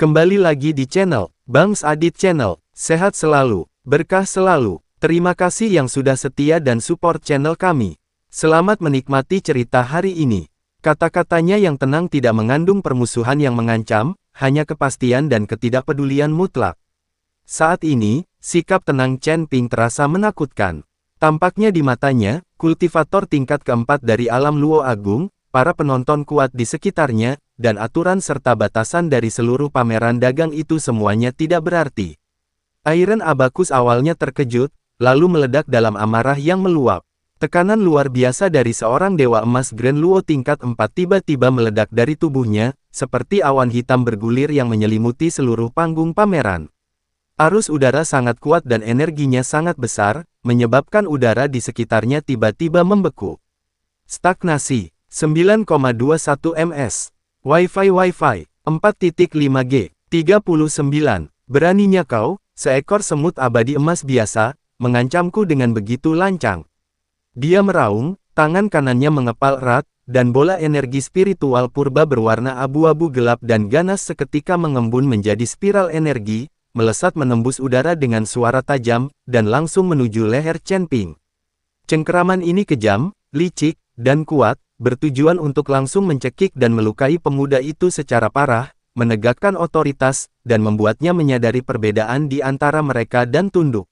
Kembali lagi di channel Bangs Adit Channel. Sehat selalu, berkah selalu. Terima kasih yang sudah setia dan support channel kami. Selamat menikmati cerita hari ini. Kata-katanya yang tenang tidak mengandung permusuhan yang mengancam, hanya kepastian dan ketidakpedulian mutlak. Saat ini, sikap tenang Chen Ping terasa menakutkan. Tampaknya di matanya, kultivator tingkat keempat dari alam Luo Agung, para penonton kuat di sekitarnya, dan aturan serta batasan dari seluruh pameran dagang itu semuanya tidak berarti. Iron Abacus awalnya terkejut, lalu meledak dalam amarah yang meluap. Tekanan luar biasa dari seorang dewa emas Grand Luo tingkat 4 tiba-tiba meledak dari tubuhnya, seperti awan hitam bergulir yang menyelimuti seluruh panggung pameran. Arus udara sangat kuat dan energinya sangat besar, menyebabkan udara di sekitarnya tiba-tiba membeku. Stagnasi, 9,21 ms. Wi-Fi 4.5G, 39. Beraninya kau, seekor semut abadi emas biasa, mengancamku dengan begitu lancang. Dia meraung, tangan kanannya mengepal erat, dan bola energi spiritual purba berwarna abu-abu gelap dan ganas seketika mengembun menjadi spiral energi, melesat menembus udara dengan suara tajam, dan langsung menuju leher Chen Ping. Cengkeraman ini kejam, licik, dan kuat, bertujuan untuk langsung mencekik dan melukai pemuda itu secara parah, menegakkan otoritas, dan membuatnya menyadari perbedaan di antara mereka dan tunduk.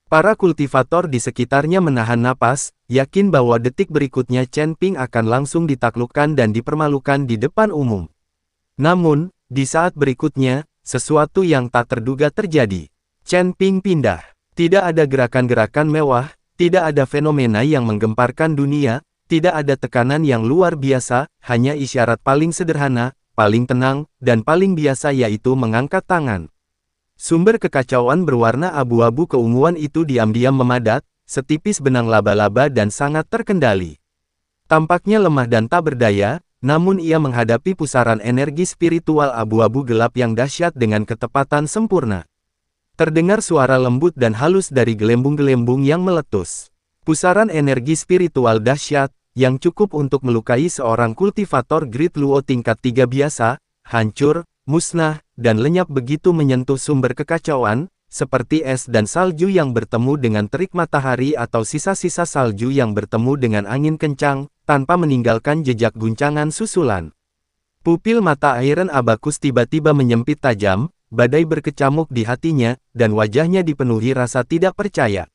Para kultivator di sekitarnya menahan napas, yakin bahwa detik berikutnya Chen Ping akan langsung ditaklukkan dan dipermalukan di depan umum. Namun, di saat berikutnya, sesuatu yang tak terduga terjadi. Chen Ping pindah. Tidak ada gerakan-gerakan mewah, tidak ada fenomena yang menggemparkan dunia, tidak ada tekanan yang luar biasa, hanya isyarat paling sederhana, paling tenang, dan paling biasa yaitu mengangkat tangan. Sumber kekacauan berwarna abu-abu keunguan itu diam-diam memadat, setipis benang laba-laba dan sangat terkendali. Tampaknya lemah dan tak berdaya, namun ia menghadapi pusaran energi spiritual abu-abu gelap yang dahsyat dengan ketepatan sempurna. Terdengar suara lembut dan halus dari gelembung-gelembung yang meletus. Pusaran energi spiritual dahsyat, yang cukup untuk melukai seorang kultivator Great Luo tingkat 3 biasa, hancur, musnah, dan lenyap begitu menyentuh sumber kekacauan, seperti es dan salju yang bertemu dengan terik matahari atau sisa-sisa salju yang bertemu dengan angin kencang, tanpa meninggalkan jejak guncangan susulan. Pupil mata Iron Abacus tiba-tiba menyempit tajam, badai berkecamuk di hatinya, dan wajahnya dipenuhi rasa tidak percaya.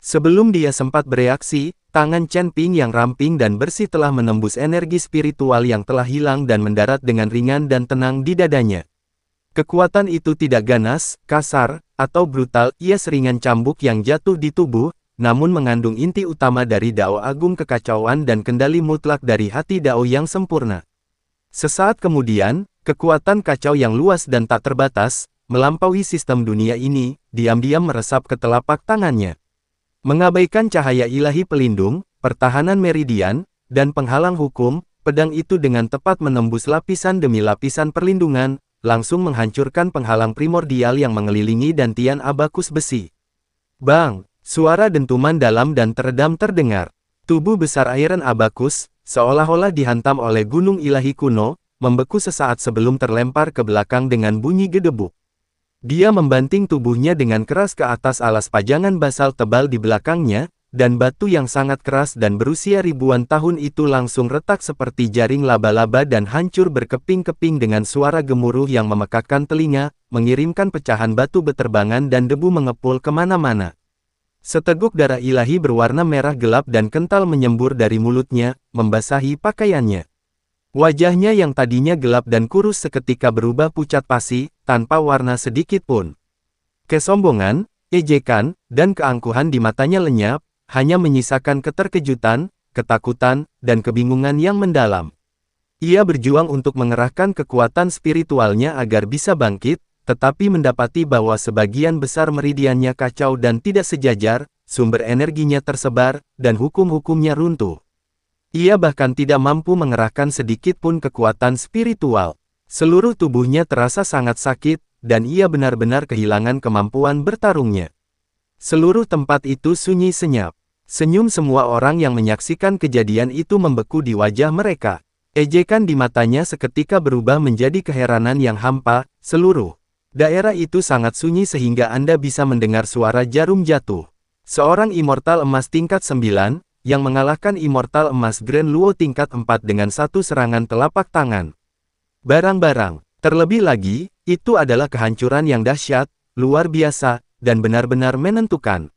Sebelum dia sempat bereaksi, tangan Chen Ping yang ramping dan bersih telah menembus energi spiritual yang telah hilang dan mendarat dengan ringan dan tenang di dadanya. Kekuatan itu tidak ganas, kasar, atau brutal, ia seringan cambuk yang jatuh di tubuh, namun mengandung inti utama dari Dao Agung kekacauan dan kendali mutlak dari hati Dao yang sempurna. Sesaat kemudian, kekuatan kacau yang luas dan tak terbatas, melampaui sistem dunia ini, diam-diam meresap ke telapak tangannya. Mengabaikan cahaya ilahi pelindung, pertahanan meridian, dan penghalang hukum, pedang itu dengan tepat menembus lapisan demi lapisan perlindungan, langsung menghancurkan penghalang primordial yang mengelilingi dantian abakus besi. Bang! Suara dentuman dalam dan teredam terdengar. Tubuh besar Iron Abacus, seolah-olah dihantam oleh gunung ilahi kuno, membeku sesaat sebelum terlempar ke belakang dengan bunyi gedebuk. Dia membanting tubuhnya dengan keras ke atas alas pajangan basal tebal di belakangnya, dan batu yang sangat keras dan berusia ribuan tahun itu langsung retak seperti jaring laba-laba dan hancur berkeping-keping dengan suara gemuruh yang memekakkan telinga, mengirimkan pecahan batu beterbangan dan debu mengepul kemana-mana. Seteguk darah ilahi berwarna merah gelap dan kental menyembur dari mulutnya, membasahi pakaiannya. Wajahnya yang tadinya gelap dan kurus seketika berubah pucat pasi, tanpa warna sedikit pun. Kesombongan, ejekan, dan keangkuhan di matanya lenyap, hanya menyisakan keterkejutan, ketakutan, dan kebingungan yang mendalam. Ia berjuang untuk mengerahkan kekuatan spiritualnya agar bisa bangkit, tetapi mendapati bahwa sebagian besar meridiannya kacau dan tidak sejajar, sumber energinya tersebar, dan hukum-hukumnya runtuh. Ia bahkan tidak mampu mengerahkan sedikit pun kekuatan spiritual. Seluruh tubuhnya terasa sangat sakit, dan ia benar-benar kehilangan kemampuan bertarungnya. Seluruh tempat itu sunyi senyap. Senyum semua orang yang menyaksikan kejadian itu membeku di wajah mereka. Ejekan di matanya seketika berubah menjadi keheranan yang hampa. Seluruh daerah itu sangat sunyi sehingga Anda bisa mendengar suara jarum jatuh. Seorang immortal emas tingkat 9, yang mengalahkan immortal emas Grand Luo tingkat 4 dengan satu serangan telapak tangan. Barang-barang, terlebih lagi, itu adalah kehancuran yang dahsyat, luar biasa, dan benar-benar menentukan.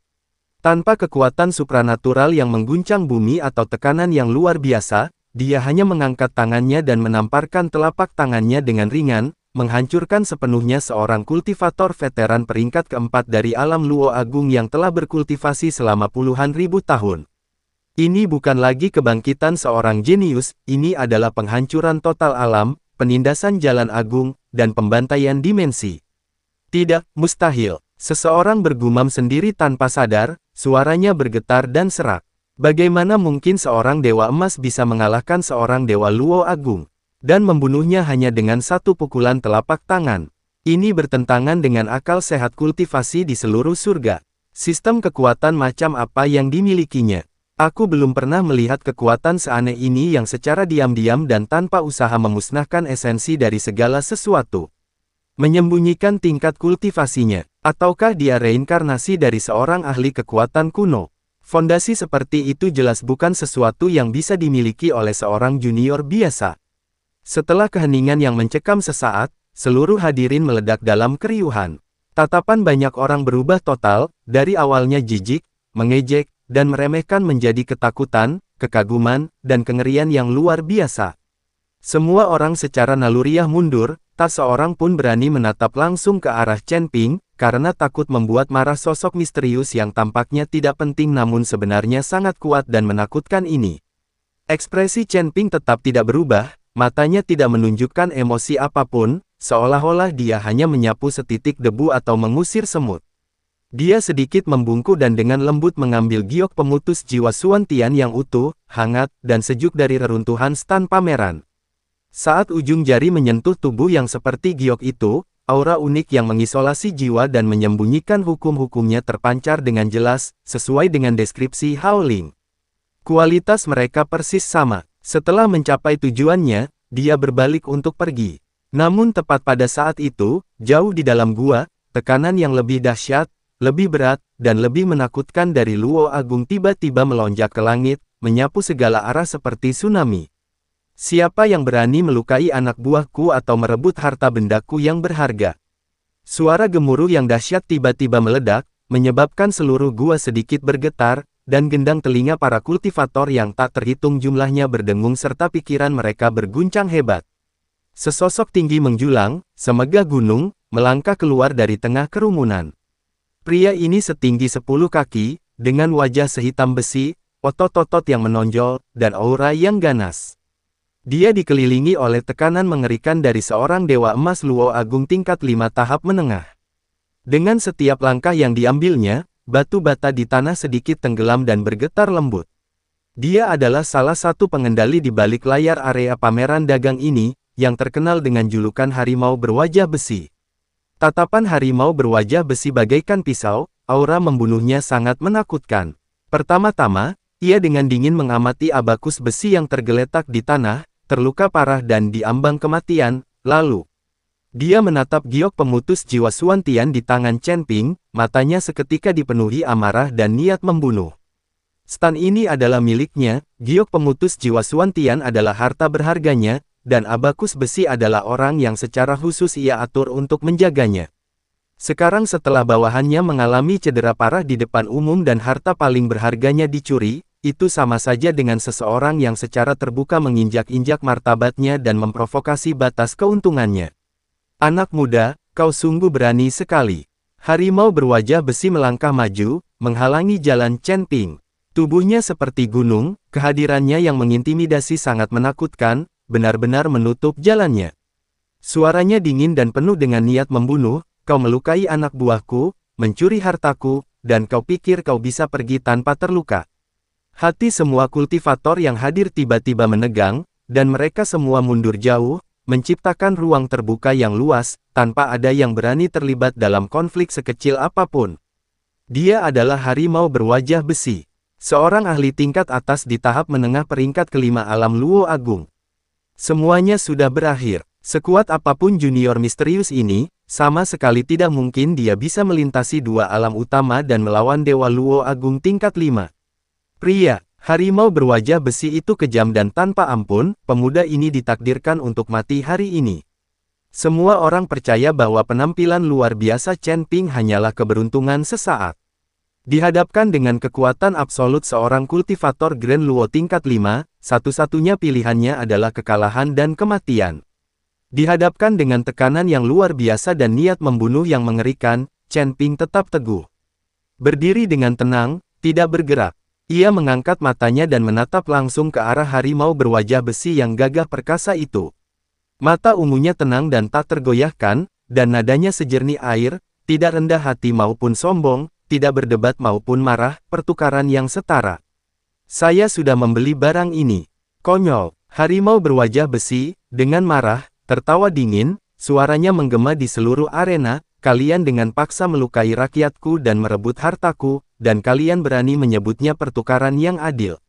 Tanpa kekuatan supranatural yang mengguncang bumi atau tekanan yang luar biasa, dia hanya mengangkat tangannya dan menamparkan telapak tangannya dengan ringan, menghancurkan sepenuhnya seorang kultivator veteran peringkat keempat dari alam Luo Agung yang telah berkultivasi selama puluhan ribu tahun. Ini bukan lagi kebangkitan seorang jenius, ini adalah penghancuran total alam, penindasan jalan agung, dan pembantaian dimensi. Tidak, mustahil. Seseorang bergumam sendiri tanpa sadar, suaranya bergetar dan serak. Bagaimana mungkin seorang dewa emas bisa mengalahkan seorang dewa Luo Agung, dan membunuhnya hanya dengan satu pukulan telapak tangan? Ini bertentangan dengan akal sehat kultivasi di seluruh surga. Sistem kekuatan macam apa yang dimilikinya? Aku belum pernah melihat kekuatan seaneh ini yang secara diam-diam dan tanpa usaha memusnahkan esensi dari segala sesuatu. Menyembunyikan tingkat kultivasinya, ataukah dia reinkarnasi dari seorang ahli kekuatan kuno? Fondasi seperti itu jelas bukan sesuatu yang bisa dimiliki oleh seorang junior biasa. Setelah keheningan yang mencekam sesaat, seluruh hadirin meledak dalam keriuhan. Tatapan banyak orang berubah total, dari awalnya jijik, mengejek, dan meremehkan menjadi ketakutan, kekaguman, dan kengerian yang luar biasa. Semua orang secara naluriah mundur, tak seorang pun berani menatap langsung ke arah Chen Ping, karena takut membuat marah sosok misterius yang tampaknya tidak penting namun sebenarnya sangat kuat dan menakutkan ini. Ekspresi Chen Ping tetap tidak berubah, matanya tidak menunjukkan emosi apapun, seolah-olah dia hanya menyapu setitik debu atau mengusir semut. Dia sedikit membungkuk dan dengan lembut mengambil giok pemutus jiwa Xuan Tian yang utuh, hangat, dan sejuk dari reruntuhan stan pameran. Saat ujung jari menyentuh tubuh yang seperti giok itu, aura unik yang mengisolasi jiwa dan menyembunyikan hukum-hukumnya terpancar dengan jelas, sesuai dengan deskripsi Hao Ling. Kualitas mereka persis sama. Setelah mencapai tujuannya, dia berbalik untuk pergi. Namun tepat pada saat itu, jauh di dalam gua, tekanan yang lebih dahsyat, lebih berat, dan lebih menakutkan dari Luo Agung tiba-tiba melonjak ke langit, menyapu segala arah seperti tsunami. Siapa yang berani melukai anak buahku atau merebut harta bendaku yang berharga? Suara gemuruh yang dahsyat tiba-tiba meledak, menyebabkan seluruh gua sedikit bergetar, dan gendang telinga para kultivator yang tak terhitung jumlahnya berdengung serta pikiran mereka berguncang hebat. Sesosok tinggi menjulang, semegah gunung, melangkah keluar dari tengah kerumunan. Pria ini setinggi 10 kaki, dengan wajah sehitam besi, otot-otot yang menonjol, dan aura yang ganas. Dia dikelilingi oleh tekanan mengerikan dari seorang dewa emas Luo Agung tingkat 5 tahap menengah. Dengan setiap langkah yang diambilnya, batu bata di tanah sedikit tenggelam dan bergetar lembut. Dia adalah salah satu pengendali di balik layar area pameran dagang ini, yang terkenal dengan julukan harimau berwajah besi. Tatapan harimau berwajah besi bagaikan pisau, aura membunuhnya sangat menakutkan. Pertama-tama, ia dengan dingin mengamati abakus besi yang tergeletak di tanah, terluka parah dan diambang kematian, lalu dia menatap giok pemutus jiwa Xuan Tian di tangan Chen Ping, matanya seketika dipenuhi amarah dan niat membunuh. Stan ini adalah miliknya, giok pemutus jiwa Xuan Tian adalah harta berharganya, dan abakus besi adalah orang yang secara khusus ia atur untuk menjaganya. Sekarang setelah bawahannya mengalami cedera parah di depan umum dan harta paling berharganya dicuri, itu sama saja dengan seseorang yang secara terbuka menginjak-injak martabatnya dan memprovokasi batas keuntungannya. Anak muda, kau sungguh berani sekali. Harimau berwajah besi melangkah maju, menghalangi jalan Chen Ping. Tubuhnya seperti gunung, kehadirannya yang mengintimidasi sangat menakutkan, benar-benar menutup jalannya. Suaranya dingin dan penuh dengan niat membunuh, kau melukai anak buahku, mencuri hartaku, dan kau pikir kau bisa pergi tanpa terluka. Hati semua kultivator yang hadir tiba-tiba menegang, dan mereka semua mundur jauh, menciptakan ruang terbuka yang luas, tanpa ada yang berani terlibat dalam konflik sekecil apapun. Dia adalah harimau berwajah besi. Seorang ahli tingkat atas di tahap menengah peringkat kelima alam Luo Agung. Semuanya sudah berakhir. Sekuat apapun junior misterius ini, sama sekali tidak mungkin dia bisa melintasi dua alam utama dan melawan Dewa Luo Agung tingkat 5. Pria, harimau berwajah besi itu kejam dan tanpa ampun, pemuda ini ditakdirkan untuk mati hari ini. Semua orang percaya bahwa penampilan luar biasa Chen Ping hanyalah keberuntungan sesaat. Dihadapkan dengan kekuatan absolut seorang kultivator Grand Luo tingkat 5, satu-satunya pilihannya adalah kekalahan dan kematian. Dihadapkan dengan tekanan yang luar biasa dan niat membunuh yang mengerikan, Chen Ping tetap teguh. Berdiri dengan tenang, tidak bergerak. Ia mengangkat matanya dan menatap langsung ke arah harimau berwajah besi yang gagah perkasa itu. Mata ungunya tenang dan tak tergoyahkan, dan nadanya sejernih air, tidak rendah hati maupun sombong, tidak berdebat maupun marah, pertukaran yang setara. Saya sudah membeli barang ini. Konyol, harimau berwajah besi, dengan marah, tertawa dingin, suaranya menggema di seluruh arena, kalian dengan paksa melukai rakyatku dan merebut hartaku, dan kalian berani menyebutnya pertukaran yang adil.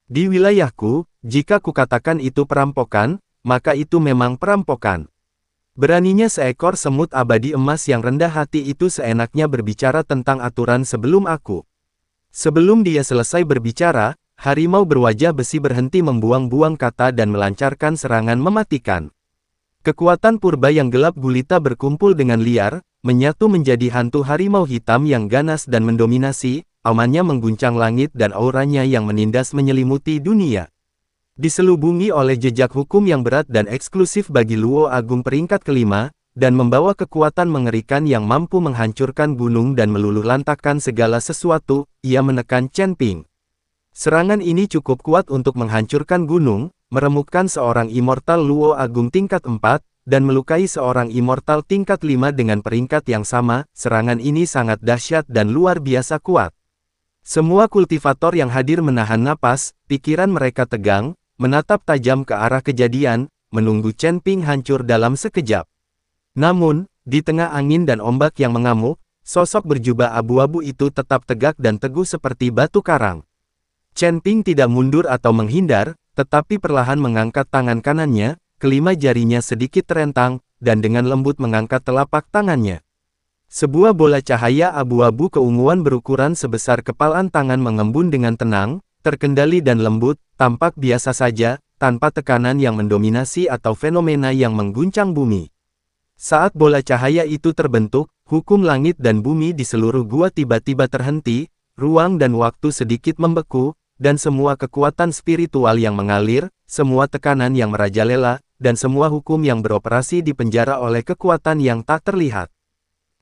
Di wilayahku, jika kukatakan itu perampokan, maka itu memang perampokan. Beraninya seekor semut abadi emas yang rendah hati itu seenaknya berbicara tentang aturan sebelum aku. Sebelum dia selesai berbicara, harimau berwajah besi berhenti membuang-buang kata dan melancarkan serangan mematikan. Kekuatan purba yang gelap gulita berkumpul dengan liar, menyatu menjadi hantu harimau hitam yang ganas dan mendominasi, amannya mengguncang langit dan auranya yang menindas menyelimuti dunia. Diselubungi oleh jejak hukum yang berat dan eksklusif bagi Luo Agung peringkat kelima, dan membawa kekuatan mengerikan yang mampu menghancurkan gunung dan meluluh lantakkan segala sesuatu, ia menekan Chen Ping. Serangan ini cukup kuat untuk menghancurkan gunung, meremukkan seorang immortal Luo Agung tingkat 4, dan melukai seorang immortal tingkat 5 dengan peringkat yang sama. Serangan ini sangat dahsyat dan luar biasa kuat. Semua kultivator yang hadir menahan napas, pikiran mereka tegang, menatap tajam ke arah kejadian, menunggu Chen Ping hancur dalam sekejap. Namun, di tengah angin dan ombak yang mengamuk, sosok berjubah abu-abu itu tetap tegak dan teguh seperti batu karang. Chen Ping tidak mundur atau menghindar, tetapi perlahan mengangkat tangan kanannya, kelima jarinya sedikit terentang, dan dengan lembut mengangkat telapak tangannya. Sebuah bola cahaya abu-abu keunguan berukuran sebesar kepalan tangan mengembun dengan tenang, terkendali dan lembut, tampak biasa saja, tanpa tekanan yang mendominasi atau fenomena yang mengguncang bumi. Saat bola cahaya itu terbentuk, hukum langit dan bumi di seluruh gua tiba-tiba terhenti, ruang dan waktu sedikit membeku, dan semua kekuatan spiritual yang mengalir, semua tekanan yang merajalela, dan semua hukum yang beroperasi dipenjara oleh kekuatan yang tak terlihat.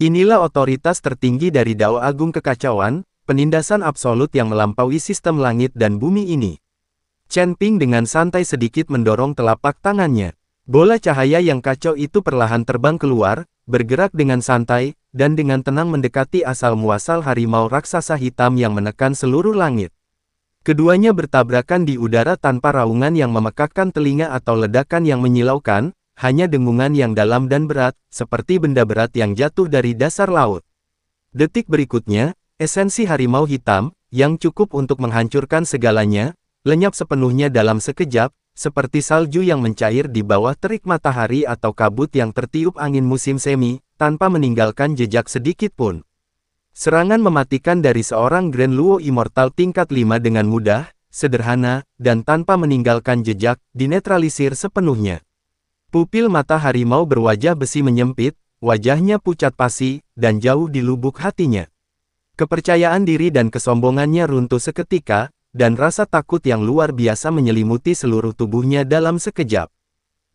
Inilah otoritas tertinggi dari Dao Agung Kekacauan, penindasan absolut yang melampaui sistem langit dan bumi ini. Chen Ping dengan santai sedikit mendorong telapak tangannya. Bola cahaya yang kacau itu perlahan terbang keluar, bergerak dengan santai, dan dengan tenang mendekati asal-muasal harimau raksasa hitam yang menekan seluruh langit. Keduanya bertabrakan di udara tanpa raungan yang memekakkan telinga atau ledakan yang menyilaukan, hanya dengungan yang dalam dan berat, seperti benda berat yang jatuh dari dasar laut. Detik berikutnya, esensi harimau hitam, yang cukup untuk menghancurkan segalanya, lenyap sepenuhnya dalam sekejap, seperti salju yang mencair di bawah terik matahari atau kabut yang tertiup angin musim semi, tanpa meninggalkan jejak sedikit pun. Serangan mematikan dari seorang Grand Luo Immortal tingkat 5 dengan mudah, sederhana, dan tanpa meninggalkan jejak, dinetralisir sepenuhnya. Pupil mata harimau berwajah besi menyempit, wajahnya pucat pasi, dan jauh di lubuk hatinya. Kepercayaan diri dan kesombongannya runtuh seketika, dan rasa takut yang luar biasa menyelimuti seluruh tubuhnya dalam sekejap.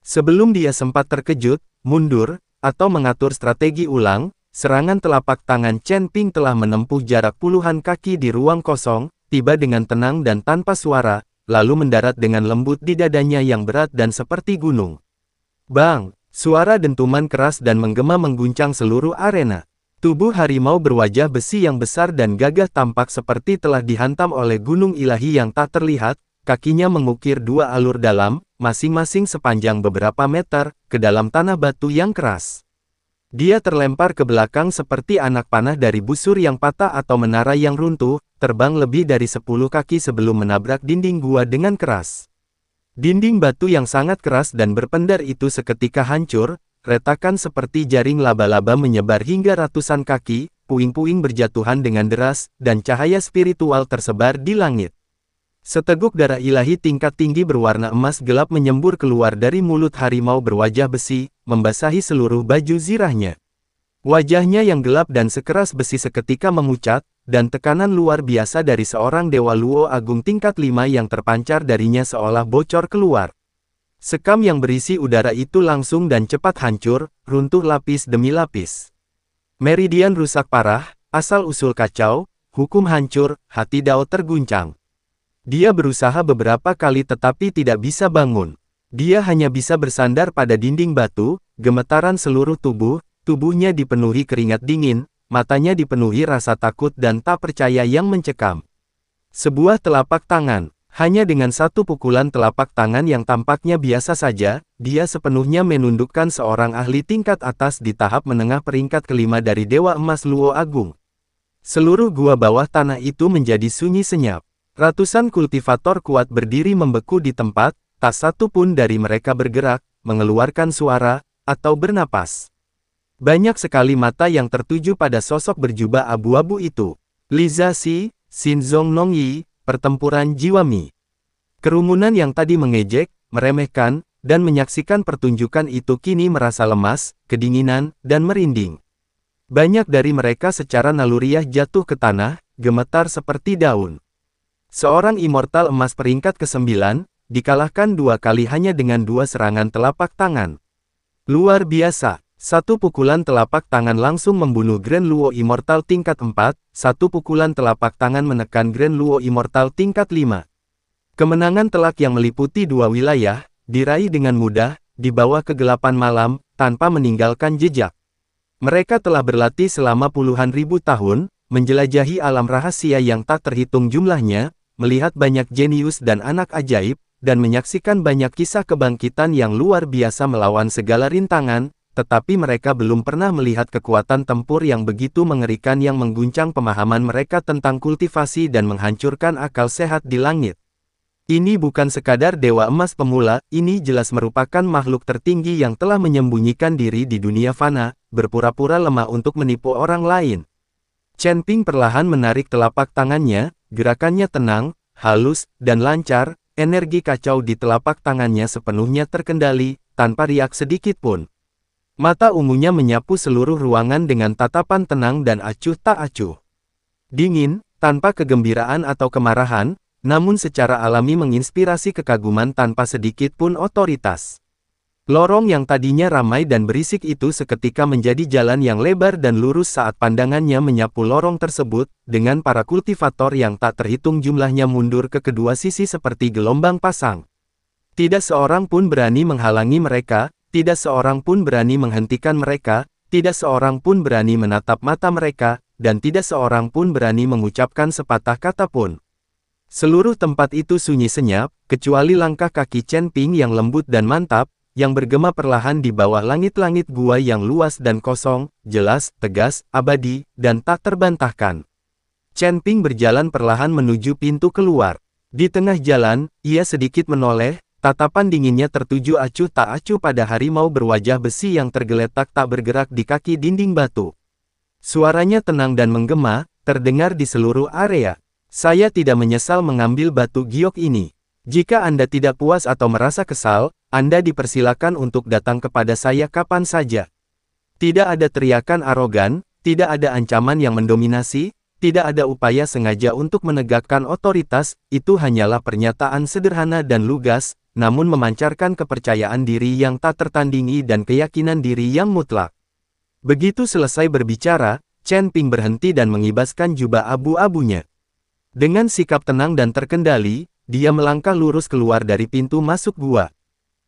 Sebelum dia sempat terkejut, mundur, atau mengatur strategi ulang, serangan telapak tangan Chen Ping telah menempuh jarak puluhan kaki di ruang kosong, tiba dengan tenang dan tanpa suara, lalu mendarat dengan lembut di dadanya yang berat dan seperti gunung. Bang! Suara dentuman keras dan menggema mengguncang seluruh arena. Tubuh harimau berwajah besi yang besar dan gagah tampak seperti telah dihantam oleh gunung ilahi yang tak terlihat, kakinya mengukir dua alur dalam, masing-masing sepanjang beberapa meter, ke dalam tanah batu yang keras. Dia terlempar ke belakang seperti anak panah dari busur yang patah atau menara yang runtuh, terbang lebih dari 10 kaki sebelum menabrak dinding gua dengan keras. Dinding batu yang sangat keras dan berpendar itu seketika hancur, retakan seperti jaring laba-laba menyebar hingga ratusan kaki, puing-puing berjatuhan dengan deras, dan cahaya spiritual tersebar di langit. Seteguk darah ilahi tingkat tinggi berwarna emas gelap menyembur keluar dari mulut harimau berwajah besi, membasahi seluruh baju zirahnya. Wajahnya yang gelap dan sekeras besi seketika memucat, dan tekanan luar biasa dari seorang Dewa Luo Agung tingkat 5 yang terpancar darinya seolah bocor keluar. Sekam yang berisi udara itu langsung dan cepat hancur, runtuh lapis demi lapis. Meridian rusak parah, asal-usul kacau, hukum hancur, hati Dao terguncang. Dia berusaha beberapa kali tetapi tidak bisa bangun. Dia hanya bisa bersandar pada dinding batu, gemetaran seluruh tubuhnya dipenuhi keringat dingin, matanya dipenuhi rasa takut dan tak percaya yang mencekam. Sebuah telapak tangan, hanya dengan satu pukulan telapak tangan yang tampaknya biasa saja, dia sepenuhnya menundukkan seorang ahli tingkat atas di tahap menengah peringkat kelima dari Dewa Emas Luo Agung. Seluruh gua bawah tanah itu menjadi sunyi senyap. Ratusan kultivator kuat berdiri membeku di tempat, tak satu pun dari mereka bergerak, mengeluarkan suara, atau bernapas. Banyak sekali mata yang tertuju pada sosok berjubah abu-abu itu. Liza Xi, Xin Zong Nong Yi, pertempuran jiwa Mi. Kerumunan yang tadi mengejek, meremehkan, dan menyaksikan pertunjukan itu kini merasa lemas, kedinginan, dan merinding. Banyak dari mereka secara naluriah jatuh ke tanah, gemetar seperti daun. Seorang immortal emas peringkat ke-9, dikalahkan 2 kali hanya dengan 2 serangan telapak tangan. Luar biasa. Satu pukulan telapak tangan langsung membunuh Grand Luo Immortal tingkat 4, satu pukulan telapak tangan menekan Grand Luo Immortal tingkat 5. Kemenangan telak yang meliputi 2 wilayah, diraih dengan mudah, di bawah kegelapan malam, tanpa meninggalkan jejak. Mereka telah berlatih selama puluhan ribu tahun, menjelajahi alam rahasia yang tak terhitung jumlahnya, melihat banyak jenius dan anak ajaib, dan menyaksikan banyak kisah kebangkitan yang luar biasa melawan segala rintangan, tetapi mereka belum pernah melihat kekuatan tempur yang begitu mengerikan yang mengguncang pemahaman mereka tentang kultivasi dan menghancurkan akal sehat di langit. Ini bukan sekadar dewa emas pemula, ini jelas merupakan makhluk tertinggi yang telah menyembunyikan diri di dunia fana, berpura-pura lemah untuk menipu orang lain. Chen Ping perlahan menarik telapak tangannya, gerakannya tenang, halus, dan lancar, energi kacau di telapak tangannya sepenuhnya terkendali, tanpa riak sedikit pun. Mata ungunya menyapu seluruh ruangan dengan tatapan tenang dan acuh tak acuh. Dingin, tanpa kegembiraan atau kemarahan, namun secara alami menginspirasi kekaguman tanpa sedikit pun otoritas. Lorong yang tadinya ramai dan berisik itu seketika menjadi jalan yang lebar dan lurus saat pandangannya menyapu lorong tersebut, dengan para kultivator yang tak terhitung jumlahnya mundur ke kedua sisi seperti gelombang pasang. Tidak seorang pun berani menghalangi mereka. Tidak seorang pun berani menghentikan mereka, tidak seorang pun berani menatap mata mereka, dan tidak seorang pun berani mengucapkan sepatah kata pun. Seluruh tempat itu sunyi senyap, kecuali langkah kaki Chen Ping yang lembut dan mantap, yang bergema perlahan di bawah langit-langit gua yang luas dan kosong, jelas, tegas, abadi, dan tak terbantahkan. Chen Ping berjalan perlahan menuju pintu keluar. Di tengah jalan, ia sedikit menoleh, tatapan dinginnya tertuju acuh tak acuh pada harimau berwajah besi yang tergeletak tak bergerak di kaki dinding batu. Suaranya tenang dan menggema, terdengar di seluruh area. Saya tidak menyesal mengambil batu giok ini. Jika Anda tidak puas atau merasa kesal, Anda dipersilakan untuk datang kepada saya kapan saja. Tidak ada teriakan arogan, tidak ada ancaman yang mendominasi, tidak ada upaya sengaja untuk menegakkan otoritas, itu hanyalah pernyataan sederhana dan lugas, namun memancarkan kepercayaan diri yang tak tertandingi dan keyakinan diri yang mutlak. Begitu selesai berbicara, Chen Ping berhenti dan mengibaskan jubah abu-abunya. Dengan sikap tenang dan terkendali, dia melangkah lurus keluar dari pintu masuk gua.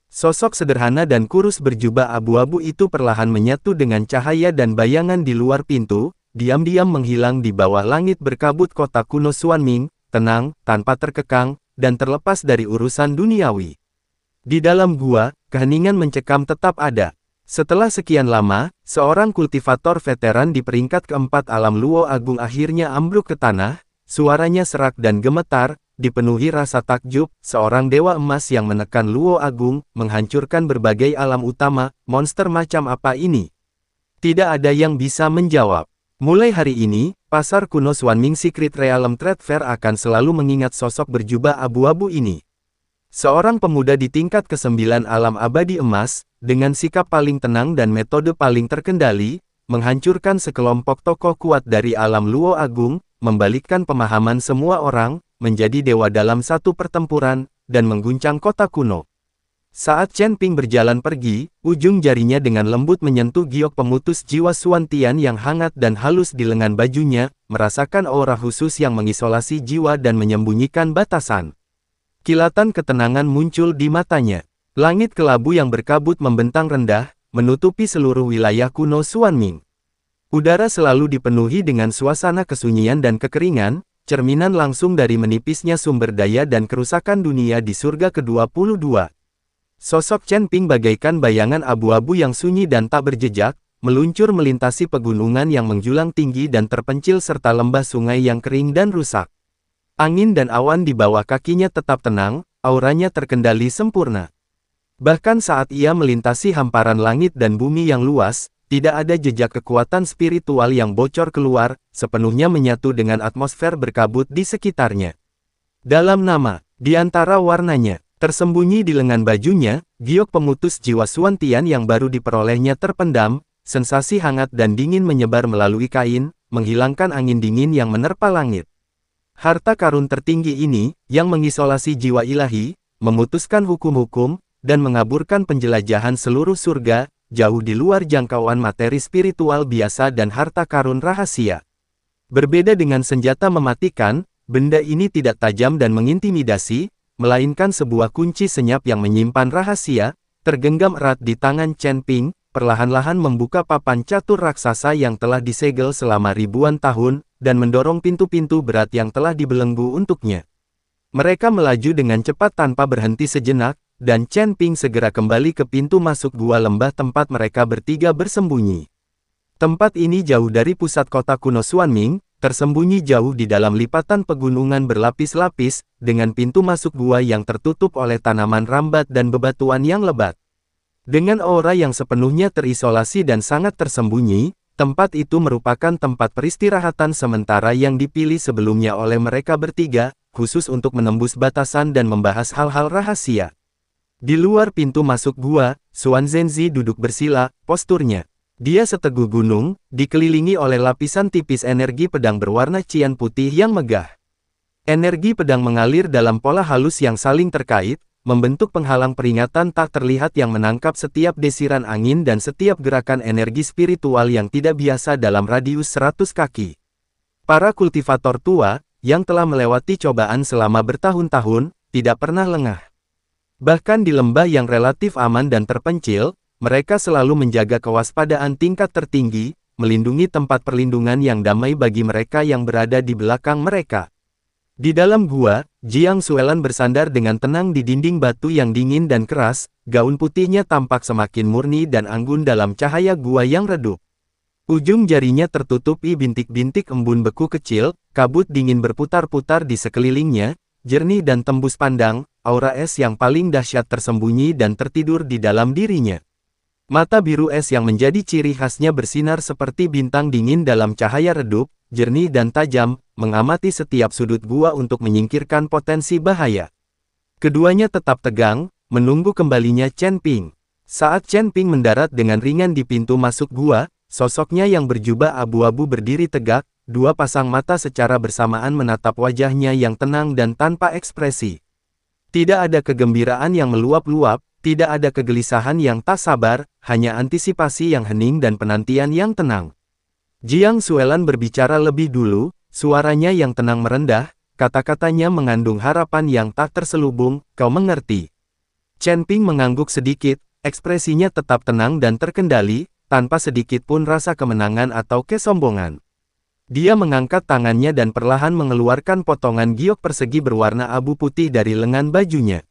Sosok sederhana dan kurus berjubah abu-abu itu perlahan menyatu dengan cahaya dan bayangan di luar pintu, diam-diam menghilang di bawah langit berkabut kota kuno Xuanming, tenang, tanpa terkekang, dan terlepas dari urusan duniawi. Di dalam gua, keheningan mencekam tetap ada. Setelah sekian lama, seorang kultivator veteran di peringkat keempat alam Luo Agung akhirnya ambruk ke tanah, suaranya serak dan gemetar, dipenuhi rasa takjub, seorang dewa emas yang menekan Luo Agung, menghancurkan berbagai alam utama, monster macam apa ini? Tidak ada yang bisa menjawab. Mulai hari ini, pasar kuno Xuanming Secret Realm Trade Fair akan selalu mengingat sosok berjubah abu-abu ini. Seorang pemuda di tingkat ke-9 alam abadi emas, dengan sikap paling tenang dan metode paling terkendali, menghancurkan sekelompok tokoh kuat dari alam Luo Agung, membalikkan pemahaman semua orang, menjadi dewa dalam satu pertempuran, dan mengguncang kota kuno. Saat Chen Ping berjalan pergi, ujung jarinya dengan lembut menyentuh giok pemutus jiwa Xuan Tian yang hangat dan halus di lengan bajunya, merasakan aura khusus yang mengisolasi jiwa dan menyembunyikan batasan. Kilatan ketenangan muncul di matanya. Langit kelabu yang berkabut membentang rendah, menutupi seluruh wilayah kuno Xuanming. Udara selalu dipenuhi dengan suasana kesunyian dan kekeringan, cerminan langsung dari menipisnya sumber daya dan kerusakan dunia di surga ke-22. Sosok Chen Ping bagaikan bayangan abu-abu yang sunyi dan tak berjejak, meluncur melintasi pegunungan yang menjulang tinggi dan terpencil serta lembah sungai yang kering dan rusak. Angin dan awan di bawah kakinya tetap tenang, auranya terkendali sempurna. Bahkan saat ia melintasi hamparan langit dan bumi yang luas, tidak ada jejak kekuatan spiritual yang bocor keluar, sepenuhnya menyatu dengan atmosfer berkabut di sekitarnya. Dalam nama, di antara warnanya, tersembunyi di lengan bajunya, giok pemutus jiwa Xuan Tian yang baru diperolehnya terpendam, sensasi hangat dan dingin menyebar melalui kain, menghilangkan angin dingin yang menerpa langit. Harta karun tertinggi ini, yang mengisolasi jiwa ilahi, memutuskan hukum-hukum, dan mengaburkan penjelajahan seluruh surga, jauh di luar jangkauan materi spiritual biasa dan harta karun rahasia. Berbeda dengan senjata mematikan, benda ini tidak tajam dan mengintimidasi, melainkan sebuah kunci senyap yang menyimpan rahasia, tergenggam erat di tangan Chen Ping, perlahan-lahan membuka papan catur raksasa yang telah disegel selama ribuan tahun, dan mendorong pintu-pintu berat yang telah dibelenggu untuknya. Mereka melaju dengan cepat tanpa berhenti sejenak, dan Chen Ping segera kembali ke pintu masuk gua lembah tempat mereka bertiga bersembunyi. Tempat ini jauh dari pusat kota kuno Xuanming, tersembunyi jauh di dalam lipatan pegunungan berlapis-lapis, dengan pintu masuk gua yang tertutup oleh tanaman rambat dan bebatuan yang lebat. Dengan aura yang sepenuhnya terisolasi dan sangat tersembunyi, tempat itu merupakan tempat peristirahatan sementara yang dipilih sebelumnya oleh mereka bertiga, khusus untuk menembus batasan dan membahas hal-hal rahasia. Di luar pintu masuk gua, Xuan Zhenzi duduk bersila, posturnya. Dia seteguh gunung, dikelilingi oleh lapisan tipis energi pedang berwarna cian putih yang megah. Energi pedang mengalir dalam pola halus yang saling terkait, membentuk penghalang peringatan tak terlihat yang menangkap setiap desiran angin dan setiap gerakan energi spiritual yang tidak biasa dalam radius 100 kaki. Para kultivator tua, yang telah melewati cobaan selama bertahun-tahun, tidak pernah lengah. Bahkan di lembah yang relatif aman dan terpencil, mereka selalu menjaga kewaspadaan tingkat tertinggi, melindungi tempat perlindungan yang damai bagi mereka yang berada di belakang mereka. Di dalam gua, Jiang Xuelan bersandar dengan tenang di dinding batu yang dingin dan keras, gaun putihnya tampak semakin murni dan anggun dalam cahaya gua yang redup. Ujung jarinya tertutupi bintik-bintik embun beku kecil, kabut dingin berputar-putar di sekelilingnya, jernih dan tembus pandang, aura es yang paling dahsyat tersembunyi dan tertidur di dalam dirinya. Mata biru es yang menjadi ciri khasnya bersinar seperti bintang dingin dalam cahaya redup, jernih dan tajam, mengamati setiap sudut gua untuk menyingkirkan potensi bahaya. Keduanya tetap tegang, menunggu kembalinya Chen Ping. Saat Chen Ping mendarat dengan ringan di pintu masuk gua, sosoknya yang berjubah abu-abu berdiri tegak, dua pasang mata secara bersamaan menatap wajahnya yang tenang dan tanpa ekspresi. Tidak ada kegembiraan yang meluap-luap, tidak ada kegelisahan yang tak sabar, hanya antisipasi yang hening dan penantian yang tenang. Jiang Xuelan berbicara lebih dulu, suaranya yang tenang merendah, kata-katanya mengandung harapan yang tak terselubung, kau mengerti. Chen Ping mengangguk sedikit, ekspresinya tetap tenang dan terkendali, tanpa sedikit pun rasa kemenangan atau kesombongan. Dia mengangkat tangannya dan perlahan mengeluarkan potongan giok persegi berwarna abu putih dari lengan bajunya.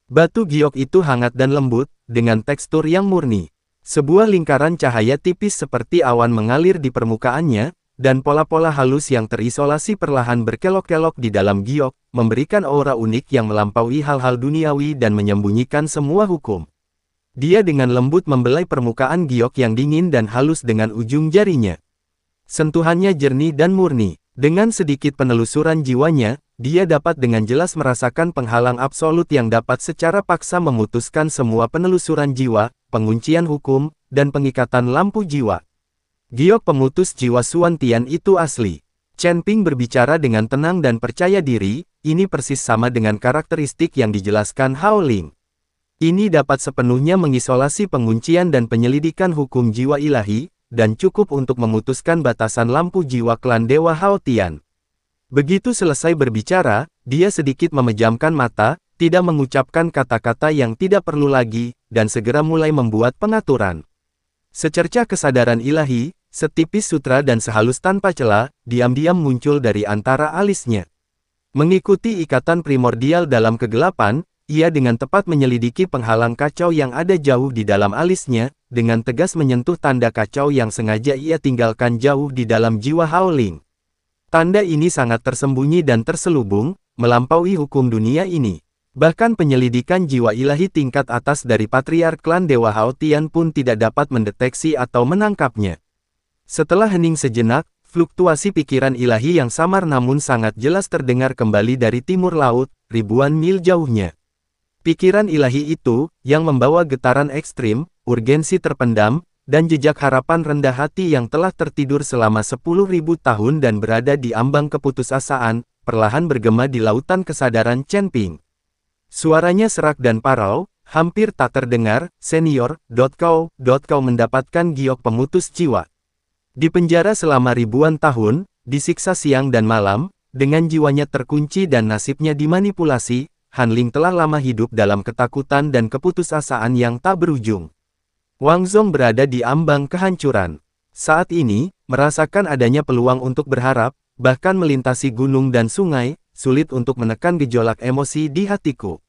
Batu giok itu hangat dan lembut, dengan tekstur yang murni. Sebuah lingkaran cahaya tipis seperti awan mengalir di permukaannya, dan pola-pola halus yang terisolasi perlahan berkelok-kelok di dalam giok, memberikan aura unik yang melampaui hal-hal duniawi dan menyembunyikan semua hukum. Dia dengan lembut membelai permukaan giok yang dingin dan halus dengan ujung jarinya. Sentuhannya jernih dan murni. Dengan sedikit penelusuran jiwanya, dia dapat dengan jelas merasakan penghalang absolut yang dapat secara paksa memutuskan semua penelusuran jiwa, penguncian hukum, dan pengikatan lampu jiwa. Giok pemutus jiwa Xuan Tian itu asli. Chen Ping berbicara dengan tenang dan percaya diri, ini persis sama dengan karakteristik yang dijelaskan Hao Ling. Ini dapat sepenuhnya mengisolasi penguncian dan penyelidikan hukum jiwa ilahi, dan cukup untuk memutuskan batasan lampu jiwa klan Dewa Hao Tian. Begitu selesai berbicara, dia sedikit memejamkan mata, tidak mengucapkan kata-kata yang tidak perlu lagi, dan segera mulai membuat pengaturan. Secercah kesadaran ilahi, setipis sutra dan sehalus tanpa celah, diam-diam muncul dari antara alisnya. Mengikuti ikatan primordial dalam kegelapan, ia dengan tepat menyelidiki penghalang kacau yang ada jauh di dalam alisnya, dengan tegas menyentuh tanda kacau yang sengaja ia tinggalkan jauh di dalam jiwa Hao Ling. Tanda ini sangat tersembunyi dan terselubung, melampaui hukum dunia ini. Bahkan penyelidikan jiwa ilahi tingkat atas dari Patriark Klan Dewa Hao Tian pun tidak dapat mendeteksi atau menangkapnya. Setelah hening sejenak, fluktuasi pikiran ilahi yang samar namun sangat jelas terdengar kembali dari timur laut, ribuan mil jauhnya. Pikiran ilahi itu, yang membawa getaran ekstrim, urgensi terpendam, dan jejak harapan rendah hati yang telah tertidur selama 10.000 tahun dan berada di ambang keputusasaan, perlahan bergema di lautan kesadaran Chen Ping. Suaranya serak dan parau, hampir tak terdengar. Senior, kau mendapatkan giok pemutus jiwa. Di penjara selama ribuan tahun, disiksa siang dan malam, dengan jiwanya terkunci dan nasibnya dimanipulasi, Han Ling telah lama hidup dalam ketakutan dan keputusasaan yang tak berujung. Wang Zong berada di ambang kehancuran. Saat ini, merasakan adanya peluang untuk berharap, bahkan melintasi gunung dan sungai, sulit untuk menekan gejolak emosi di hatiku.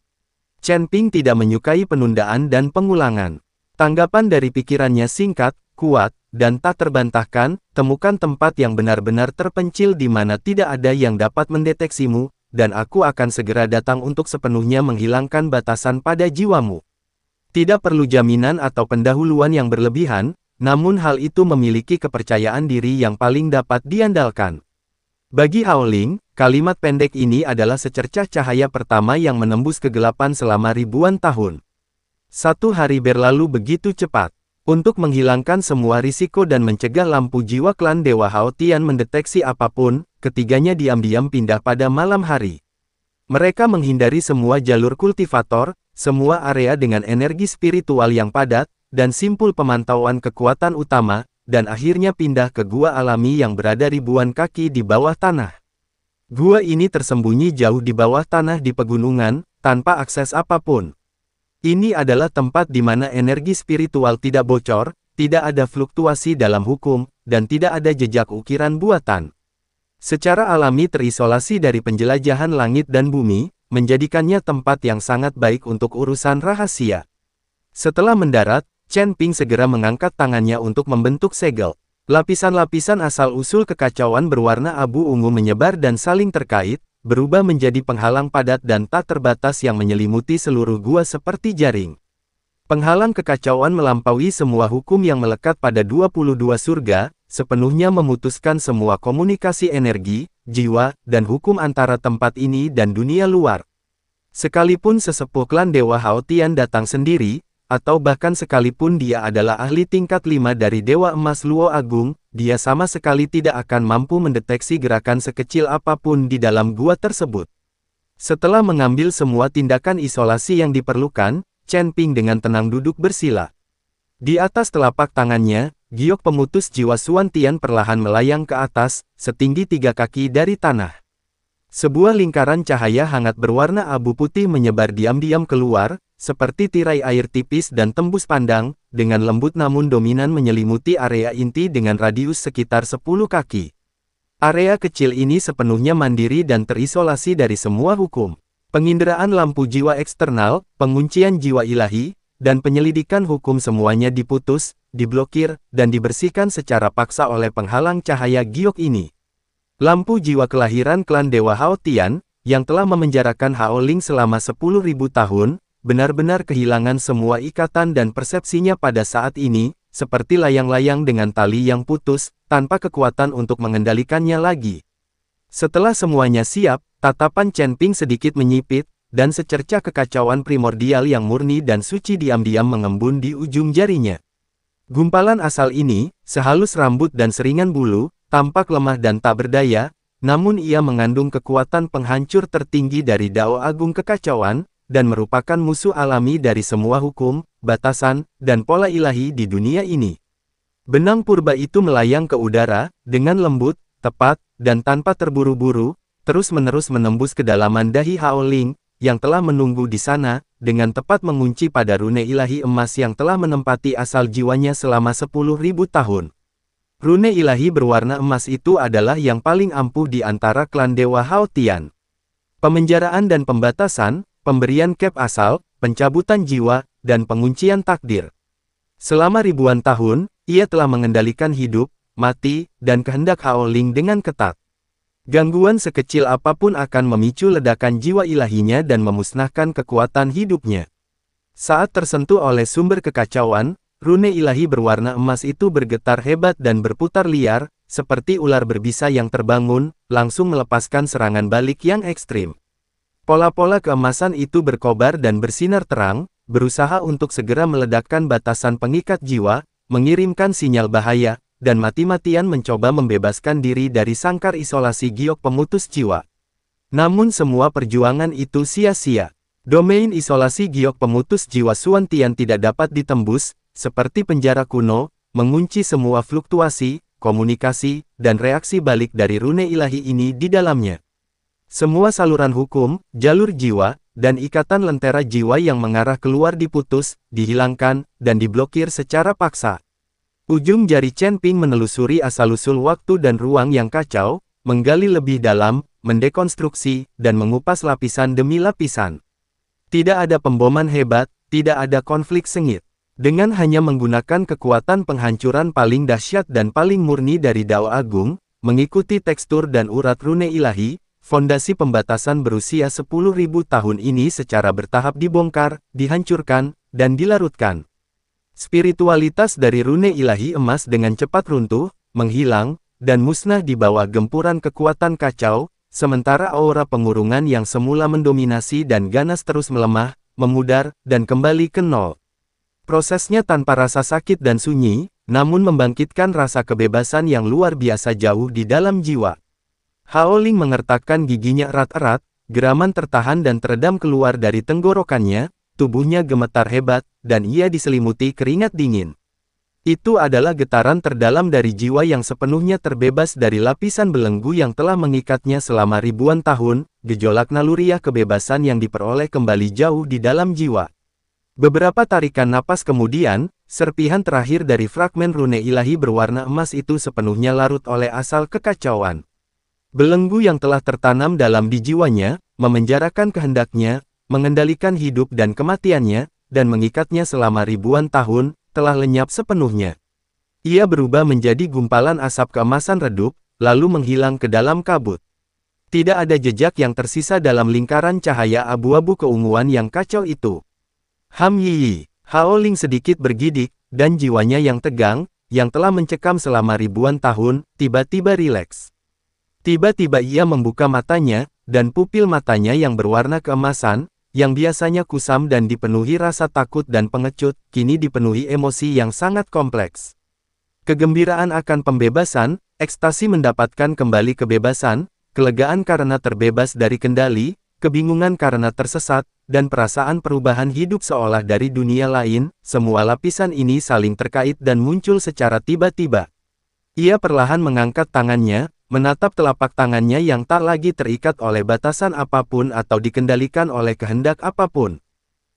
Chen Ping tidak menyukai penundaan dan pengulangan. Tanggapan dari pikirannya singkat, kuat, dan tak terbantahkan, temukan tempat yang benar-benar terpencil di mana tidak ada yang dapat mendeteksimu, dan aku akan segera datang untuk sepenuhnya menghilangkan batasan pada jiwamu. Tidak perlu jaminan atau pendahuluan yang berlebihan, namun hal itu memiliki kepercayaan diri yang paling dapat diandalkan. Bagi Hao Ling, kalimat pendek ini adalah secercah cahaya pertama yang menembus kegelapan selama ribuan tahun. Satu hari berlalu begitu cepat. Untuk menghilangkan semua risiko dan mencegah lampu jiwa klan Dewa Hao Tian mendeteksi apapun, ketiganya diam-diam pindah pada malam hari. Mereka menghindari semua jalur kultivator, semua area dengan energi spiritual yang padat, dan simpul pemantauan kekuatan utama, dan akhirnya pindah ke gua alami yang berada ribuan kaki di bawah tanah. Gua ini tersembunyi jauh di bawah tanah di pegunungan, tanpa akses apapun. Ini adalah tempat di mana energi spiritual tidak bocor, tidak ada fluktuasi dalam hukum, dan tidak ada jejak ukiran buatan. Secara alami terisolasi dari penjelajahan langit dan bumi, menjadikannya tempat yang sangat baik untuk urusan rahasia. Setelah mendarat, Chen Ping segera mengangkat tangannya untuk membentuk segel. Lapisan-lapisan asal-usul kekacauan berwarna abu ungu menyebar dan saling terkait, berubah menjadi penghalang padat dan tak terbatas yang menyelimuti seluruh gua seperti jaring. Penghalang kekacauan melampaui semua hukum yang melekat pada 22 surga, sepenuhnya memutuskan semua komunikasi energi, jiwa, dan hukum antara tempat ini dan dunia luar. Sekalipun sesepuh klan Dewa Hao Tian datang sendiri, atau bahkan sekalipun dia adalah ahli tingkat 5 dari Dewa Emas Luo Agung, dia sama sekali tidak akan mampu mendeteksi gerakan sekecil apapun di dalam gua tersebut. Setelah mengambil semua tindakan isolasi yang diperlukan, Chen Ping dengan tenang duduk bersila. Di atas telapak tangannya, giok pemutus jiwa Xuan Tian perlahan melayang ke atas, setinggi 3 kaki dari tanah. Sebuah lingkaran cahaya hangat berwarna abu putih menyebar diam-diam keluar, seperti tirai air tipis dan tembus pandang, dengan lembut namun dominan menyelimuti area inti dengan radius sekitar 10 kaki. Area kecil ini sepenuhnya mandiri dan terisolasi dari semua hukum. Penginderaan lampu jiwa eksternal, penguncian jiwa ilahi, dan penyelidikan hukum semuanya diputus, diblokir, dan dibersihkan secara paksa oleh penghalang cahaya giok ini. Lampu jiwa kelahiran klan Dewa Hao Tian, yang telah memenjarakan Hao Ling selama 10.000 tahun, benar-benar kehilangan semua ikatan dan persepsinya pada saat ini, seperti layang-layang dengan tali yang putus, tanpa kekuatan untuk mengendalikannya lagi. Setelah semuanya siap, tatapan Chen Ping sedikit menyipit, dan secercah kekacauan primordial yang murni dan suci diam-diam mengembun di ujung jarinya. Gumpalan asal ini, sehalus rambut dan seringan bulu, tampak lemah dan tak berdaya, namun ia mengandung kekuatan penghancur tertinggi dari Dao Agung Kekacauan, dan merupakan musuh alami dari semua hukum, batasan, dan pola ilahi di dunia ini. Benang purba itu melayang ke udara, dengan lembut, tepat, dan tanpa terburu-buru, terus-menerus menembus kedalaman dahi Hao Ling, yang telah menunggu di sana, dengan tepat mengunci pada rune ilahi emas yang telah menempati asal jiwanya selama 10.000 tahun. Rune ilahi berwarna emas itu adalah yang paling ampuh di antara klan Dewa Hao Tian. Pemenjaraan dan pembatasan, pemberian cap asal, pencabutan jiwa, dan penguncian takdir. Selama ribuan tahun, ia telah mengendalikan hidup, mati, dan kehendak Hao Ling dengan ketat. Gangguan sekecil apapun akan memicu ledakan jiwa ilahinya dan memusnahkan kekuatan hidupnya. Saat tersentuh oleh sumber kekacauan, rune ilahi berwarna emas itu bergetar hebat dan berputar liar, seperti ular berbisa yang terbangun, langsung melepaskan serangan balik yang ekstrim. Pola-pola keemasan itu berkobar dan bersinar terang, berusaha untuk segera meledakkan batasan pengikat jiwa, mengirimkan sinyal bahaya, dan mati-matian mencoba membebaskan diri dari sangkar isolasi giok pemutus jiwa. Namun semua perjuangan itu sia-sia. Domain isolasi giok pemutus jiwa Xuan Tian tidak dapat ditembus, seperti penjara kuno, mengunci semua fluktuasi, komunikasi, dan reaksi balik dari rune ilahi ini di dalamnya. Semua saluran hukum, jalur jiwa, dan ikatan lentera jiwa yang mengarah keluar diputus, dihilangkan, dan diblokir secara paksa. Ujung jari Chen Ping menelusuri asal-usul waktu dan ruang yang kacau, menggali lebih dalam, mendekonstruksi, dan mengupas lapisan demi lapisan. Tidak ada pemboman hebat, tidak ada konflik sengit. Dengan hanya menggunakan kekuatan penghancuran paling dahsyat dan paling murni dari Dao Agung, mengikuti tekstur dan urat rune ilahi, fondasi pembatasan berusia 10.000 tahun ini secara bertahap dibongkar, dihancurkan, dan dilarutkan. Spiritualitas dari rune ilahi emas dengan cepat runtuh, menghilang, dan musnah di bawah gempuran kekuatan kacau, sementara aura pengurungan yang semula mendominasi dan ganas terus melemah, memudar, dan kembali ke nol. Prosesnya tanpa rasa sakit dan sunyi, namun membangkitkan rasa kebebasan yang luar biasa jauh di dalam jiwa. Hao Ling mengertakkan giginya erat-erat, geraman tertahan dan teredam keluar dari tenggorokannya, tubuhnya gemetar hebat, dan ia diselimuti keringat dingin. Itu adalah getaran terdalam dari jiwa yang sepenuhnya terbebas dari lapisan belenggu yang telah mengikatnya selama ribuan tahun, gejolak naluriah kebebasan yang diperoleh kembali jauh di dalam jiwa. Beberapa tarikan napas kemudian, serpihan terakhir dari fragmen rune ilahi berwarna emas itu sepenuhnya larut oleh asal kekacauan. Belenggu yang telah tertanam dalam di jiwanya, memenjarakan kehendaknya, mengendalikan hidup dan kematiannya, dan mengikatnya selama ribuan tahun, telah lenyap sepenuhnya. Ia berubah menjadi gumpalan asap keemasan redup, lalu menghilang ke dalam kabut. Tidak ada jejak yang tersisa dalam lingkaran cahaya abu-abu keunguan yang kacau itu. Ham Yi, Hao Ling sedikit bergidik, dan jiwanya yang tegang, yang telah mencekam selama ribuan tahun, tiba-tiba rileks. Tiba-tiba ia membuka matanya, dan pupil matanya yang berwarna keemasan, yang biasanya kusam dan dipenuhi rasa takut dan pengecut, kini dipenuhi emosi yang sangat kompleks. Kegembiraan akan pembebasan, ekstasi mendapatkan kembali kebebasan, kelegaan karena terbebas dari kendali, kebingungan karena tersesat, dan perasaan perubahan hidup seolah dari dunia lain, semua lapisan ini saling terkait dan muncul secara tiba-tiba. Ia perlahan mengangkat tangannya, menatap telapak tangannya yang tak lagi terikat oleh batasan apapun atau dikendalikan oleh kehendak apapun.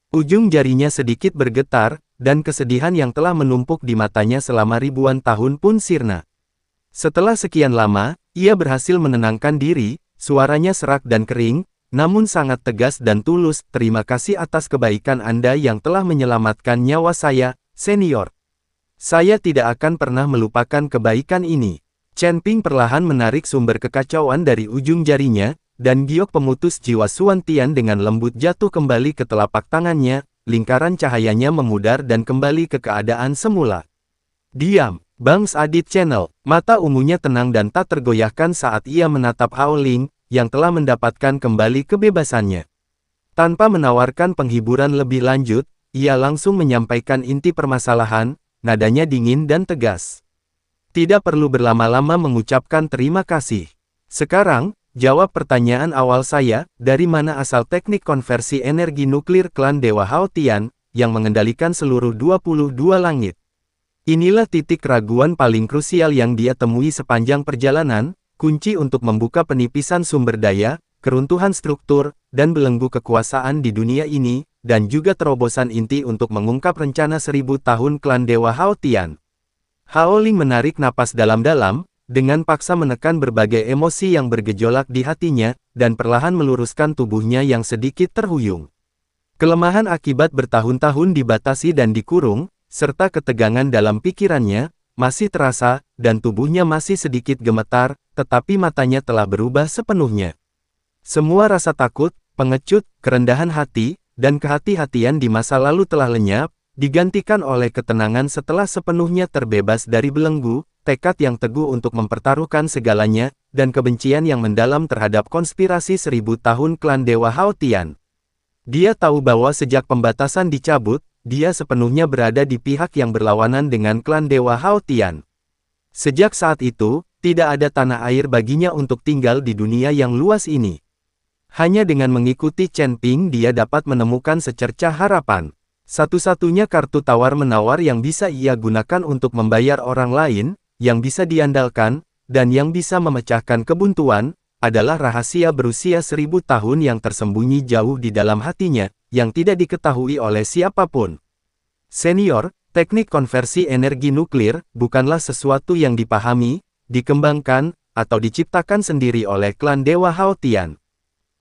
Ujung jarinya sedikit bergetar, dan kesedihan yang telah menumpuk di matanya selama ribuan tahun pun sirna. Setelah sekian lama, ia berhasil menenangkan diri, suaranya serak dan kering, namun sangat tegas dan tulus. Terima kasih atas kebaikan Anda yang telah menyelamatkan nyawa saya, senior. Saya tidak akan pernah melupakan kebaikan ini. Chen Ping perlahan menarik sumber kekacauan dari ujung jarinya, dan giok pemutus jiwa Xuan Tian dengan lembut jatuh kembali ke telapak tangannya. Lingkaran cahayanya memudar dan kembali ke keadaan semula. Diam, Bangs Adit Channel. Mata ungunya tenang dan tak tergoyahkan saat ia menatap Hao Ling, yang telah mendapatkan kembali kebebasannya. Tanpa menawarkan penghiburan lebih lanjut, ia langsung menyampaikan inti permasalahan, nadanya dingin dan tegas. Tidak perlu berlama-lama mengucapkan terima kasih. Sekarang, jawab pertanyaan awal saya, dari mana asal teknik konversi energi nuklir klan Dewa Hao Tian, yang mengendalikan seluruh 22 langit. Inilah titik keraguan paling krusial yang dia temui sepanjang perjalanan, kunci untuk membuka penipisan sumber daya, keruntuhan struktur, dan belenggu kekuasaan di dunia ini, dan juga terobosan inti untuk mengungkap rencana 1000 tahun klan Dewa Hao Tian. Hao Ling menarik napas dalam-dalam, dengan paksa menekan berbagai emosi yang bergejolak di hatinya, dan perlahan meluruskan tubuhnya yang sedikit terhuyung. Kelemahan akibat bertahun-tahun dibatasi dan dikurung, serta ketegangan dalam pikirannya, masih terasa, dan tubuhnya masih sedikit gemetar, tetapi matanya telah berubah sepenuhnya. Semua rasa takut, pengecut, kerendahan hati, dan kehati-hatian di masa lalu telah lenyap, digantikan oleh ketenangan setelah sepenuhnya terbebas dari belenggu, tekad yang teguh untuk mempertaruhkan segalanya, dan kebencian yang mendalam terhadap konspirasi 1000 tahun klan Dewa Hao Tian. Dia tahu bahwa sejak pembatasan dicabut, dia sepenuhnya berada di pihak yang berlawanan dengan klan Dewa Hao Tian. Sejak saat itu, tidak ada tanah air baginya untuk tinggal di dunia yang luas ini. Hanya dengan mengikuti Chen Ping dia dapat menemukan secercah harapan. Satu-satunya kartu tawar-menawar yang bisa ia gunakan untuk membayar orang lain, yang bisa diandalkan, dan yang bisa memecahkan kebuntuan, adalah rahasia berusia 1000 tahun yang tersembunyi jauh di dalam hatinya, yang tidak diketahui oleh siapapun. Senior, teknik konversi energi nuklir, bukanlah sesuatu yang dipahami, dikembangkan, atau diciptakan sendiri oleh klan Dewa Hao Tian.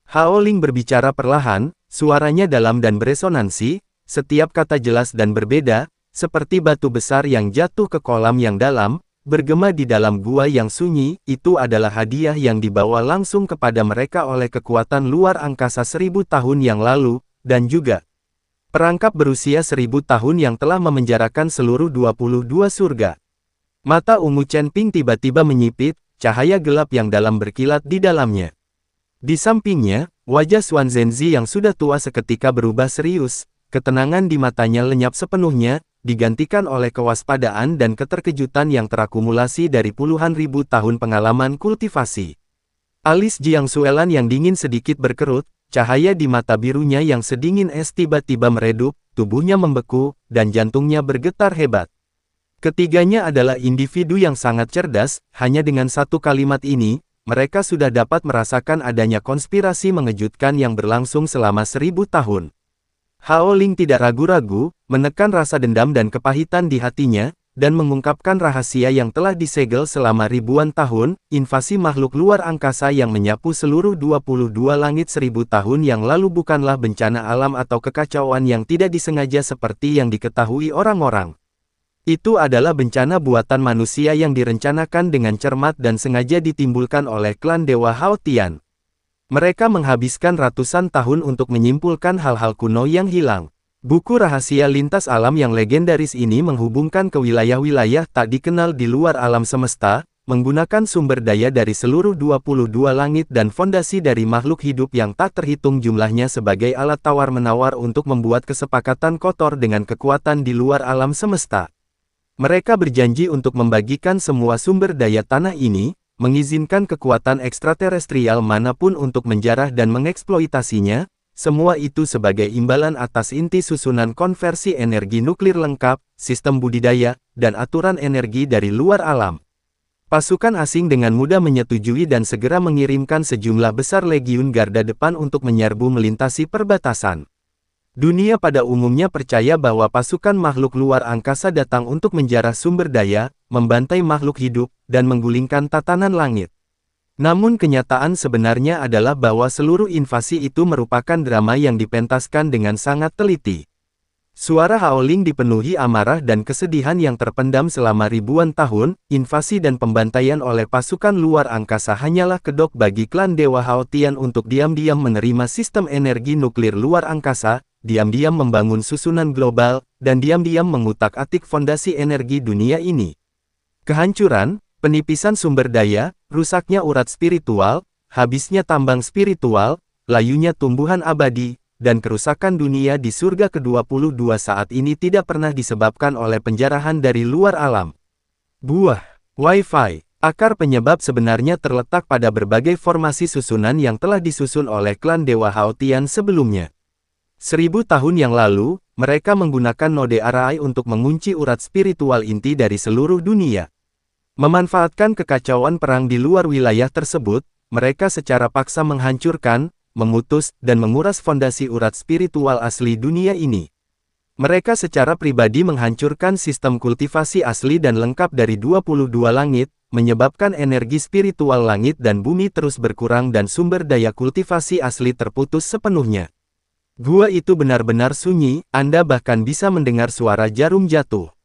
Hao Ling berbicara perlahan, suaranya dalam dan beresonansi, setiap kata jelas dan berbeda, seperti batu besar yang jatuh ke kolam yang dalam, bergema di dalam gua yang sunyi. Itu adalah hadiah yang dibawa langsung kepada mereka oleh kekuatan luar angkasa 1000 tahun yang lalu, dan juga perangkap berusia 1000 tahun yang telah memenjarakan seluruh 22 surga. Mata ungu Chen Ping tiba-tiba menyipit, cahaya gelap yang dalam berkilat di dalamnya. Di sampingnya, wajah Xuan Zhenzi yang sudah tua seketika berubah serius, ketenangan di matanya lenyap sepenuhnya, digantikan oleh kewaspadaan dan keterkejutan yang terakumulasi dari puluhan ribu tahun pengalaman kultivasi. Alis Jiang Xuelan yang dingin sedikit berkerut, cahaya di mata birunya yang sedingin es tiba-tiba meredup, tubuhnya membeku, dan jantungnya bergetar hebat. Ketiganya adalah individu yang sangat cerdas, hanya dengan satu kalimat ini, mereka sudah dapat merasakan adanya konspirasi mengejutkan yang berlangsung selama 1000 tahun. Hao Ling tidak ragu-ragu, menekan rasa dendam dan kepahitan di hatinya, dan mengungkapkan rahasia yang telah disegel selama ribuan tahun, invasi makhluk luar angkasa yang menyapu seluruh 22 langit 1000 tahun yang lalu bukanlah bencana alam atau kekacauan yang tidak disengaja seperti yang diketahui orang-orang. Itu adalah bencana buatan manusia yang direncanakan dengan cermat dan sengaja ditimbulkan oleh klan Dewa Hao Tian. Mereka menghabiskan ratusan tahun untuk menyimpulkan hal-hal kuno yang hilang. Buku rahasia lintas alam yang legendaris ini menghubungkan ke wilayah-wilayah tak dikenal di luar alam semesta, menggunakan sumber daya dari seluruh 22 langit dan fondasi dari makhluk hidup yang tak terhitung jumlahnya sebagai alat tawar-menawar untuk membuat kesepakatan kotor dengan kekuatan di luar alam semesta. Mereka berjanji untuk membagikan semua sumber daya tanah ini, mengizinkan kekuatan ekstraterestrial manapun untuk menjarah dan mengeksploitasinya, semua itu sebagai imbalan atas inti susunan konversi energi nuklir lengkap, sistem budidaya, dan aturan energi dari luar alam. Pasukan asing dengan mudah menyetujui dan segera mengirimkan sejumlah besar legiun garda depan untuk menyerbu melintasi perbatasan. Dunia pada umumnya percaya bahwa pasukan makhluk luar angkasa datang untuk menjarah sumber daya, membantai makhluk hidup, dan menggulingkan tatanan langit. Namun kenyataan sebenarnya adalah bahwa seluruh invasi itu merupakan drama yang dipentaskan dengan sangat teliti. Suara Howling dipenuhi amarah dan kesedihan yang terpendam selama ribuan tahun. Invasi dan pembantaian oleh pasukan luar angkasa hanyalah kedok bagi klan Dewa Haotian untuk diam-diam menerima sistem energi nuklir luar angkasa, diam-diam membangun susunan global, dan diam-diam mengutak-atik fondasi energi dunia ini. Kehancuran, penipisan sumber daya, rusaknya urat spiritual, habisnya tambang spiritual, layunya tumbuhan abadi, dan kerusakan dunia di surga ke-22 saat ini tidak pernah disebabkan oleh penjarahan dari luar alam. Buah, Wi-Fi, akar penyebab sebenarnya terletak pada berbagai formasi susunan yang telah disusun oleh klan Dewa Haotian sebelumnya. 1000 tahun yang lalu, mereka menggunakan node Arai untuk mengunci urat spiritual inti dari seluruh dunia. Memanfaatkan kekacauan perang di luar wilayah tersebut, mereka secara paksa menghancurkan, mengutus, dan menguras fondasi urat spiritual asli dunia ini. Mereka secara pribadi menghancurkan sistem kultivasi asli dan lengkap dari 22 langit, menyebabkan energi spiritual langit dan bumi terus berkurang dan sumber daya kultivasi asli terputus sepenuhnya. Gua itu benar-benar sunyi, Anda bahkan bisa mendengar suara jarum jatuh.